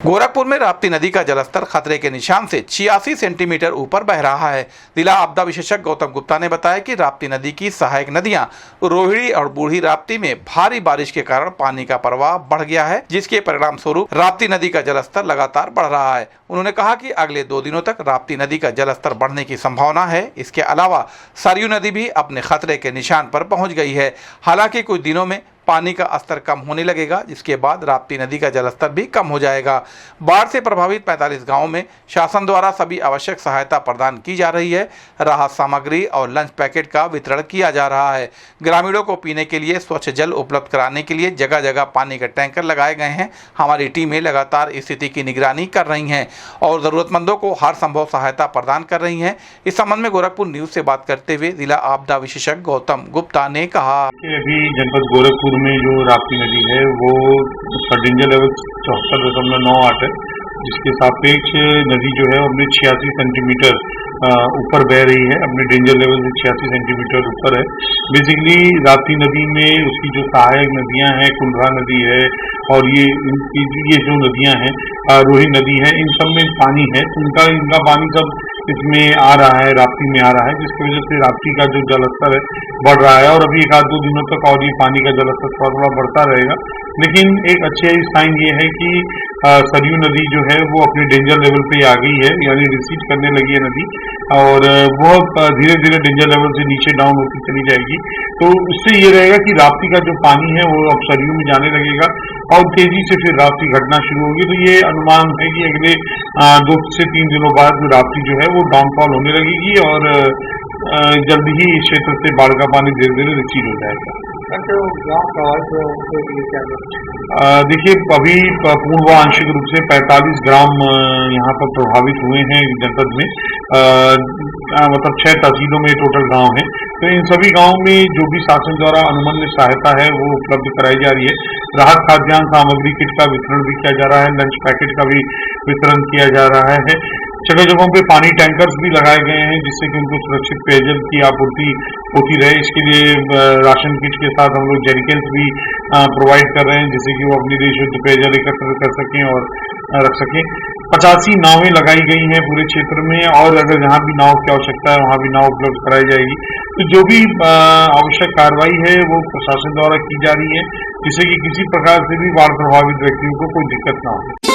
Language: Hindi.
गोरखपुर में राप्ती नदी का जलस्तर खतरे के निशान से 86 सेंटीमीटर ऊपर बह रहा है। जिला आपदा विशेषज्ञ गौतम गुप्ता ने बताया कि राप्ती नदी की सहायक नदियां रोहिणी और बूढ़ी राप्ती में भारी बारिश के कारण पानी का प्रवाह बढ़ गया है, जिसके परिणाम स्वरूप राप्ती नदी का जलस्तर लगातार बढ़ रहा है। उन्होंने कहा कि अगले 2 दिनों तक राप्ती नदी का जलस्तर बढ़ने की संभावना है। इसके अलावा सरयू नदी भी अपने खतरे के निशान पर पहुंच गई है। हालांकि कुछ दिनों में पानी का स्तर कम होने लगेगा, जिसके बाद राप्ती नदी का जलस्तर भी कम हो जाएगा। बाढ़ से प्रभावित 45 गांवों में शासन द्वारा सभी आवश्यक सहायता प्रदान की जा रही है। राहत सामग्री और लंच पैकेट का वितरण किया जा रहा है। ग्रामीणों को पीने के लिए स्वच्छ जल उपलब्ध कराने के लिए जगह जगह पानी के टैंकर लगाए गए हैं। हमारी टीमें लगातार स्थिति की निगरानी कर रही हैं और जरूरतमंदों को हर संभव सहायता प्रदान कर रही हैं। इस संबंध में गोरखपुर न्यूज से बात करते हुए जिला आपदा विशेषज्ञ गौतम गुप्ता ने कहा कि अभी जनपद गोरखपुर में जो राप्ती नदी है वो उसका डेंजर लेवल 74.98 है, जिसके सापेक्ष नदी जो है अपने 86 सेंटीमीटर ऊपर बह रही है। अपने डेंजर लेवल से 86 सेंटीमीटर ऊपर है। बेसिकली राप्ती नदी में उसकी जो सहायक नदियां हैं, कुंडरा नदी है और ये जो नदियां हैं, रोहिणी नदी है, इन सब में पानी है। तो इनका पानी सब इसमें आ रहा है, राप्ती में आ रहा है, जिसकी वजह से राप्ती का जो जलस्तर है बढ़ रहा है और अभी 1-2 दिनों तक और ये पानी का जलस्तर थोड़ा बढ़ता रहेगा। लेकिन एक अच्छे साइन ये है कि सरयू नदी जो है वो अपने डेंजर लेवल पे आ गई है, यानी रिसीड करने लगी है नदी और वो धीरे धीरे डेंजर लेवल से नीचे डाउन होती चली जाएगी। तो उससे ये रहेगा कि राप्ती का जो पानी है वो अब सरयू में जाने लगेगा और तेजी से फिर राप्ती घटना शुरू होगी। तो ये अनुमान है कि अगले 2 से 3 दिनों बाद जो राप्ती जो है वो डाउनफॉल होने लगेगी और जल्द ही इस क्षेत्र से बाढ़ का पानी धीरे धीरे रिसीड हो जाएगा। देखिए, अभी पूर्ण व आंशिक रूप से 45 ग्राम यहाँ पर प्रभावित हुए हैं जनपद में। मतलब 6 तहसीलों में टोटल गांव हैं। तो इन सभी गांवों में जो भी शासन द्वारा अनुमन्य सहायता है वो उपलब्ध कराई जा रही है। राहत खाद्यान्न सामग्री किट का वितरण भी किया जा रहा है, लंच पैकेट का भी वितरण किया जा रहा है। जगह जगहों पे पानी टैंकर्स भी लगाए गए हैं, जिससे कि उनको सुरक्षित पेयजल की आपूर्ति होती रहे। इसके लिए राशन किट के साथ हम लोग जेरिकन्स भी प्रोवाइड कर रहे हैं, जिससे कि वो अपने लिए शुद्ध पेयजल एकत्र कर सकें और रख सकें। 85 नावें लगाई गई हैं पूरे क्षेत्र में और अगर जहाँ भी नाव की आवश्यकता है वहाँ भी नाव उपलब्ध कराई जाएगी। तो जो भी आवश्यक कार्रवाई है वो प्रशासन द्वारा की जा रही है, जिससे कि किसी प्रकार से भी बाढ़ प्रभावित व्यक्तियों को कोई दिक्कत ना हो।